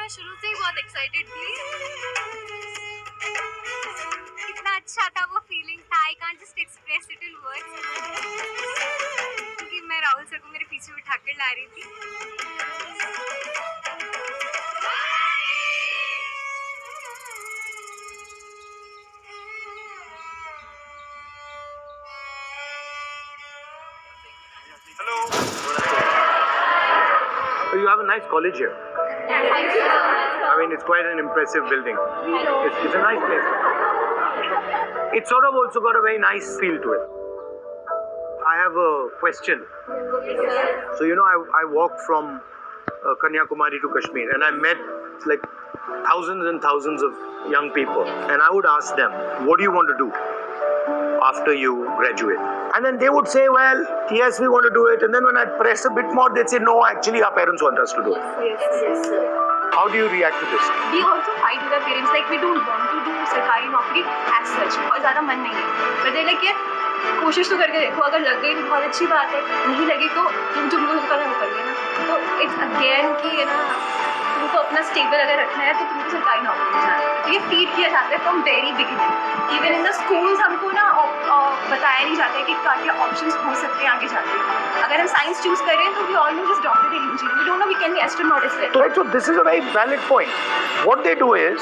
शुरू से ही बहुत एक्साइटेड थी। कितना अच्छा था वो फीलिंग था, I can't just express it in words. क्योंकि मैं राहुल सर को मेरे पीछे बिठा कर ला रही थी। Hello. You have a nice college here. Thank you. I mean, it's quite an impressive building. It's a nice place. It's sort of also got a very nice feel to it. I have a question. So, you know, I walked from Kanyakumari to Kashmir and I met like thousands and thousands of young people. And I would ask them, what do you want to do after you graduate? And then they would say, well, yes, we want to do it. And then when I press a bit more, they'd say, no, actually our parents want us to do it. Yes. How do you react to this? We also fight with our parents, like we don't want to do सरकारी नौकरी as such, और ज़्यादा मन नहीं है, but they like कोशिश तो करके देखो, अगर लग गई तो बहुत अच्छी बात है, नहीं लगी तो तुम जो करना है वो कर लेना। तो इट्स अगेन कि है ना, तुमको अपना स्टेबल अगर रखना है तो तुमको सरकारी नौकरी में जाना है। तो ये फीड किया जाता है from very beginning. Even in the schools हमको ना बताया नहीं जाता है कि क्या ऑप्शंस हो सकते हैं आगे जाके। अगर हम साइंस चूज करें तो we all know just doctor and engineer, we don't know we can be astronaut as well. So this is a very valid point. What they do is,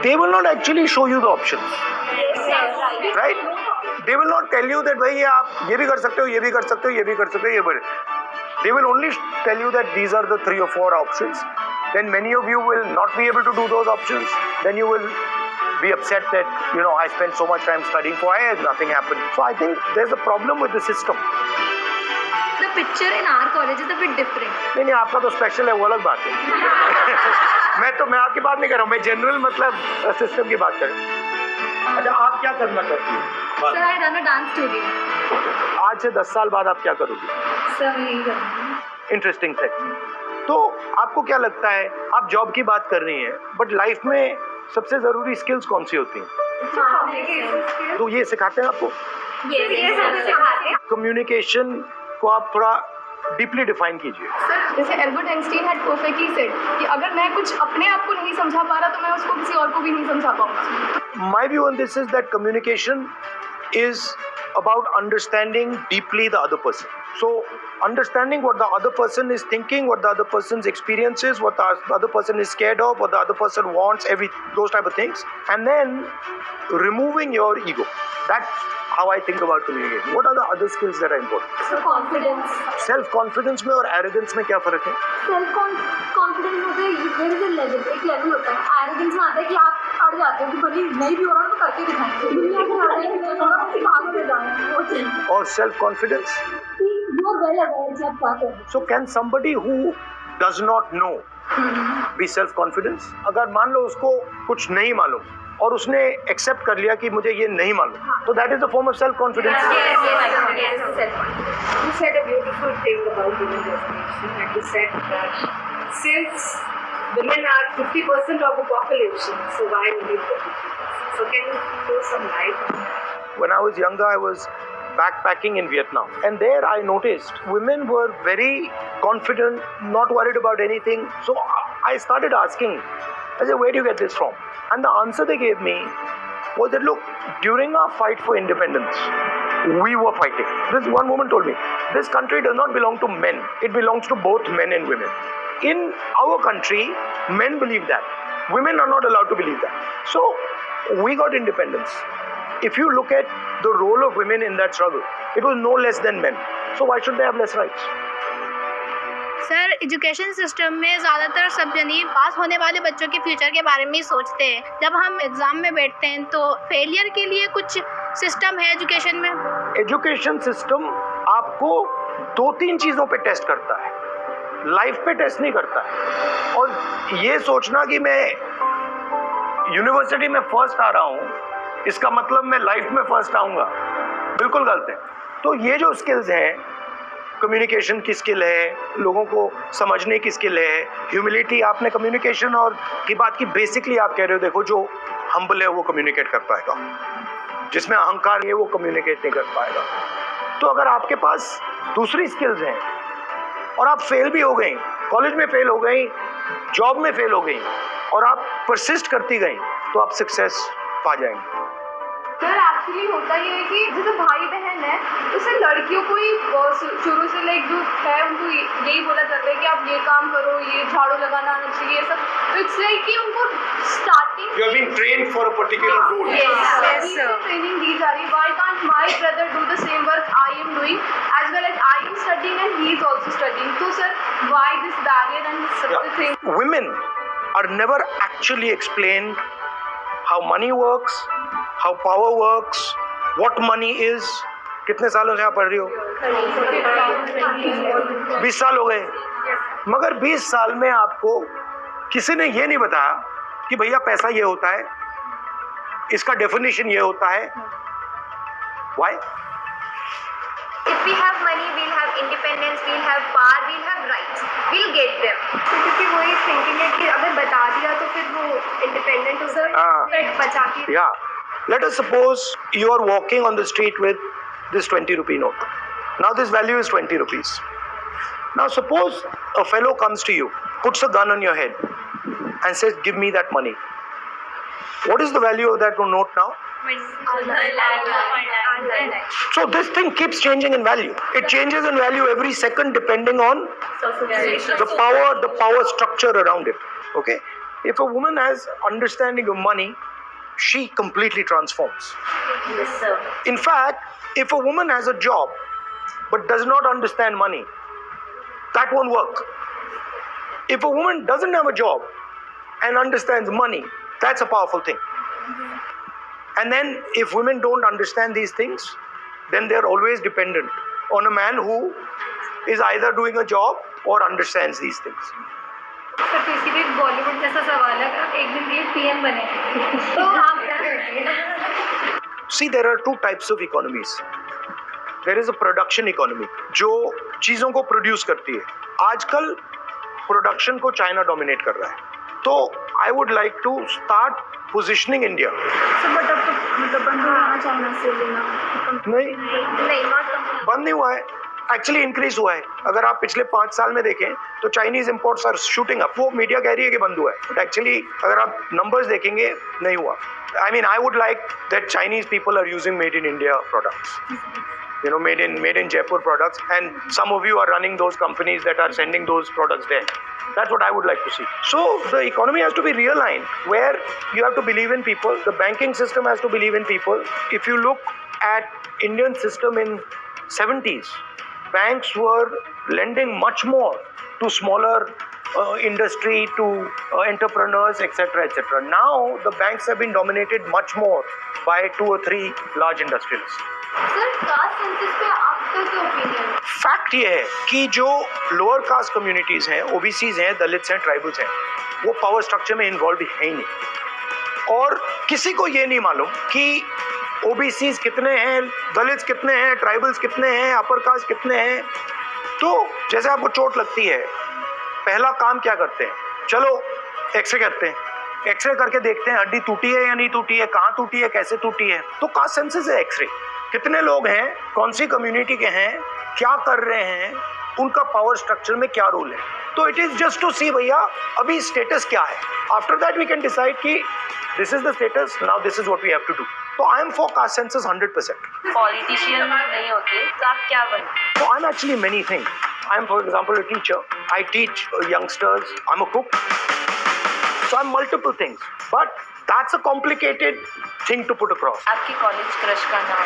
they will not actually show you the options. Right? They will not tell you that भाई आप ये भी कर सकते हो, ये भी कर सकते हो, ये भी कर सकते हो, ये भी। They will only tell you that these are the 3 or 4 options. Then many of you will not be able to do those options. Then you will be upset that, you know, I spent so much time studying for it, nothing happened. So I think there's a problem with the system. The picture in our college is a bit different. नहीं, आपका तो special है, वो अलग बात है। मैं आपकी बात नहीं कर रहा हूँ, मैं जनरल मतलब सिस्टम की बात कर रहा हूँ। अच्छा, आप क्या करना चाहती हैं? Sir, I run a dance studio. आज से 10 साल बाद आप क्या करोगी? Sir, यही करूँगी। Interesting thing. तो आपको क्या लगता है, आप जॉब की बात कर रही हैं, बट लाइफ में सबसे जरूरी स्किल्स कौन सी होती हैं? तो ये सिखाते हैं आपको? ये सिखाते हैं। कम्युनिकेशन को आप थोड़ा डीपली डिफाइन कीजिए। सर, जैसे Albert Einstein had perfectly said कि अगर मैं कुछ अपने आप को नहीं समझा पा रहा तो मैं उसको किसी और को भी नहीं समझा पाऊंगा। My view on this is that communication is about understanding deeply the other person. So understanding what the other person is thinking, what the other person's experience is, what the other person is scared of, what the other person wants, those type of things, and then removing your ego. That's how I think about communication. What are the other skills that are important? So confidence. Self confidence में और arrogance में क्या फर्क है? Self confidence होता है, there is a level, एक level होता है। एरोगेंस में आता है कि आप अड़ जाते हो कि भले नहीं भी हो रहा तो करके दिखाएंगे, दुनिया के आगे नहीं हो रहा तो भाग के जाएंगे, वो चीज। और self confidence? वो वेल अवेयर जब क्या करें। So can somebody who does not know be self confidence? अगर मान लो उसको कुछ नहीं मालूम और उसने एक्सेप्ट कर लिया कि मुझे ये नहीं मालूम, तो that is a form of self confidence. Yes, You said a beautiful thing about women reservation, and you said that since women are 50% of the population, so why only 40%? So can you throw some light on that? When I was younger, I was backpacking in Vietnam, and there I noticed women were very confident, not worried about anything. So I started asking, I said, where do you get this from? And the answer they gave me was that, look, during our fight for independence, we were fighting. This one woman told me, this country does not belong to men. It belongs to both men and women. In our country, men believe that. Women are not allowed to believe that. So we got independence. If you look at the role of women in that struggle, it was no less than men. So why should they have less rights? Sir, education system में ज़्यादातर सब जनी पास होने वाले बच्चों के future के बारे में ही सोचते हैं। जब हम एग्ज़ाम में बैठते हैं तो फेलियर के लिए कुछ सिस्टम है एजुकेशन में? एजुकेशन सिस्टम आपको 2-3 चीज़ों पे टेस्ट करता है, लाइफ पे टेस्ट नहीं करता है। और ये सोचना कि मैं यूनिवर्सिटी में फर्स्ट आ रहा हूँ, इसका मतलब मैं लाइफ में फर्स्ट आऊँगा, बिल्कुल गलत है। तो ये जो स्किल्स हैं, कम्युनिकेशन की स्किल है, लोगों को समझने की स्किल है, ह्यूमिलिटी, आपने कम्युनिकेशन और की बात की, बेसिकली आप कह रहे हो देखो जो हम्बल है वो कम्युनिकेट कर पाएगा, जिसमें अहंकार है वो कम्युनिकेट नहीं कर पाएगा। तो अगर आपके पास दूसरी स्किल्स हैं और आप फेल भी हो गई, कॉलेज में फेल हो गई, जॉब में फेल हो गई और आप परसिस्ट करती गई तो आप सक्सेस पा जाएंगे। सर एक्चुअली होता ये है कि जैसे भाई बहन है तो सर लड़कियों को ही शुरू से लाइक जो है उनको यही बोला जाता है कि आप ये काम करो, ये झाड़ू लगाना आना चाहिए सब, तो इट्स लाइक कि उनको starting you have been trained for a particular role. Training दी जा रही है। Why can't my brother do the same work I am doing as well as I am studying and he is also studying, तो sir why this barrier and such a thing. Women are never actually explained how money works, how power works, what money is. कितने सालों से आप पढ़ रही हो? 20 साल हो गए। मगर 20 साल में आपको किसी ने ये नहीं बताया कि भैया पैसा ये होता है, इसका डेफिनेशन ये होता है। Why? If we have money, we'll have independence, we'll have power, we'll have rights, we'll get them. क्योंकि वो एक थिंकिंग है कि अगर बता दिया तो फिर वो इंडिपेंडेंट हो सकता है, बचा के। Yeah. Let us suppose you are walking on the street with this 20 rupee note. Now this value is 20 rupees. Now suppose a fellow comes to you, puts a gun on your head and says, give me that money. What is the value of that note now? So this thing keeps changing in value. It changes in value every second depending on the power structure around it. Okay? If a woman has understanding of money, she completely transforms. Yes, sir. In fact, if a woman has a job but does not understand money, that won't work. If a woman doesn't have a job and understands money, that's a powerful thing. And then if women don't understand these things, then they're always dependent on a man who is either doing a job or understands these things. Sir तो इसीलिए बॉलीवुड जैसा सवाल है, अगर एक दिन के लिए पीएम बने तो आप क्या करेंगे? See, there are two types of economies. There is a production economy, जो चीज़ों को प्रोड्यूस करती है। आजकल प्रोडक्शन को चाइना डोमिनेट कर रहा है। तो I would like to start positioning India. Sir but अब तो मतलब बंद हो जाना चाइना से लेना। नहीं, नहीं, not बंद नहीं हुआ है, एक्चुअली इंक्रीज हुआ है। अगर आप पिछले 5 साल में देखें तो Chinese imports are shooting up. वो मीडिया कह रही है कि बंद हुआ है, बट एक्चुअली अगर आप नंबर्स देखेंगे नहीं हुआ। I mean I would like that Chinese people are using made in India products, you know, made in Jaipur products, and some of you are running those companies that are sending those products there. That's what I would like to see. So the economy has to be realigned, where you have to believe in people. The banking system has to believe in people. If you look at Indian system in 70s, banks were lending much more to smaller industry, to entrepreneurs, etc., etc. Now the banks have been dominated much more by 2 or 3 large industrialists. Sir caste census पे आपका क्या opinion? Fact ये है कि जो lower caste communities हैं, OBCs हैं, Dalits हैं, ट्राइबल्स हैं, वो पावर स्ट्रक्चर में इन्वॉल्व है ही नहीं। और किसी को ये नहीं मालूम कि ओबीसीज कितने हैं, दलित्स कितने हैं, ट्राइबल्स कितने हैं, अपर कास्ट कितने हैं। तो जैसे आपको चोट लगती है, पहला काम क्या करते हैं? चलो एक्सरे करते हैं, एक्सरे करके देखते हैं हड्डी टूटी है या नहीं टूटी है, कहाँ टूटी है, कैसे टूटी है। तो कास्ट सेंसस है एक्सरे। कितने लोग हैं, कौन सी कम्युनिटी के हैं, क्या कर रहे हैं, उनका पावर स्ट्रक्चर में क्या रोल है। तो it is just to see भैया अभी स्टेटस क्या है। After that we can decide कि this is the status, now this is what we have to do. तो I am for caste census 100%। Politician नहीं होते तो आप क्या बनते? So I'm actually many things. I'm, for example, a teacher. I teach youngsters. I'm a cook. So I'm multiple things. But that's a complicated thing to put across. आपकी college crush का नाम?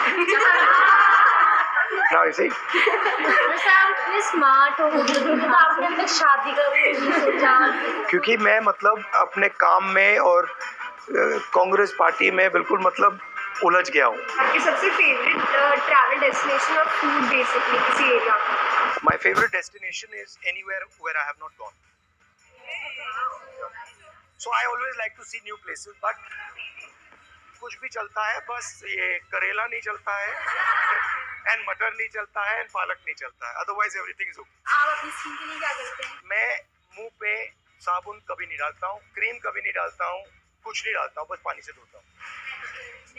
Now you see. जैसे आप इतने smart हो तो आपने अपनी शादी का भी नहीं सोचा? क्योंकि मैं मतलब अपने काम में और कांग्रेस पार्टी में बिल्कुल मतलब उलझ गया हूँ। आपकी सबसे फेवरेट ट्रैवल डेस्टिनेशन और फूड बेसिकली किसी एरिया का? My favorite destination is anywhere where I have not gone. So I always like to see new places, but कुछ भी चलता है, बस ये करेला नहीं चलता है, एंड मटर नहीं चलता है, एंड पालक नहीं चलता है, अदरवाइज एवरीथिंग इज ओके। आप अपनी स्किन के लिए क्या करते हैं? मैं मुंह पे साबुन कभी नहीं डालता हूँ, क्रीम कभी नहीं डालता हूँ, कुछ नहीं डालता हूँ, बस पानी से धोता हूँ।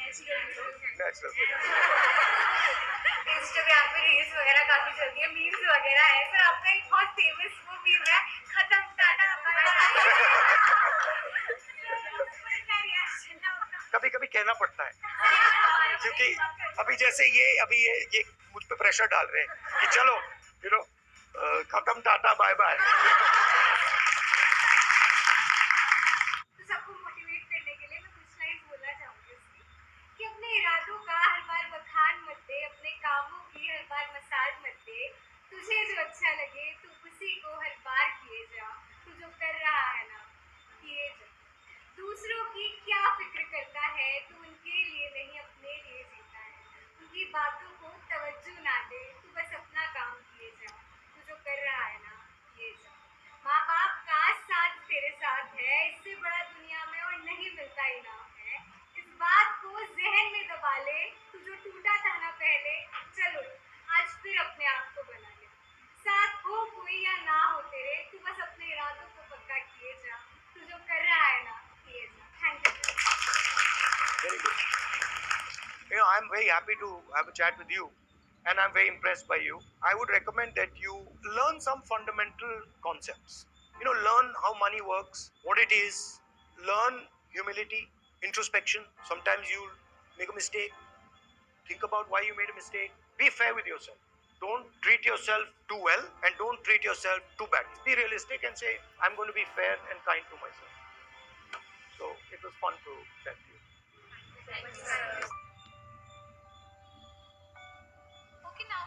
नेचुरल। इंस्टाग्राम पे रील्स वगैरह काफी चलती है, मीम्स वगैरह है। सर आपका एक बहुत फेमस वो मीम है, खत्म टाटा हमारा अभी जैसे ये मुझ पे प्रेशर डाल रहे हैं कि चलो खत्म, टाटा बाय बाय। तो सबको मोटिवेट करने के लिए मैं कुछ लाइन्स बोलना चाहूँगी उसकी, कि अपने इरादों का हर बार बखान मत दे, अपने कामों की हर बार मसाज मत दे, तुझे जो अच्छा लगे तू उसी को हर बार किए जा, तू जो कर रहा है ना किए जा। दूसरों की क्या फिक्र करता है, तू उनके लिए नहीं अपने लिए जीता है, उनकी बातों को तवज्जो ना दे, तू बस अपना काम किए जा, तू जो कर रहा है ना किए जा। माँ बाप का साथ तेरे साथ है, इससे बड़ा दुनिया में और नहीं मिलता इनाम है। इस बात को जहन में दबा ले, तू जो टूटा था ना पहले, चलो आज फिर अपने आप को बना ले। साथ हो कोई या ना हो तेरे, तू बस अपने इरादों को पक्का किए जा, तू जो कर रहा है ना किए जा। Thank you. Very good. I'm very happy to have a chat with you, and I'm very impressed by you. I would recommend that you learn some fundamental concepts. Learn how money works, what it is. Learn humility, introspection. Sometimes you'll make a mistake. Think about why you made a mistake. Be fair with yourself. Don't treat yourself too well, and don't treat yourself too badly. Be realistic and say, I'm going to be fair and kind to myself. So it was fun to chat to you. Thank you.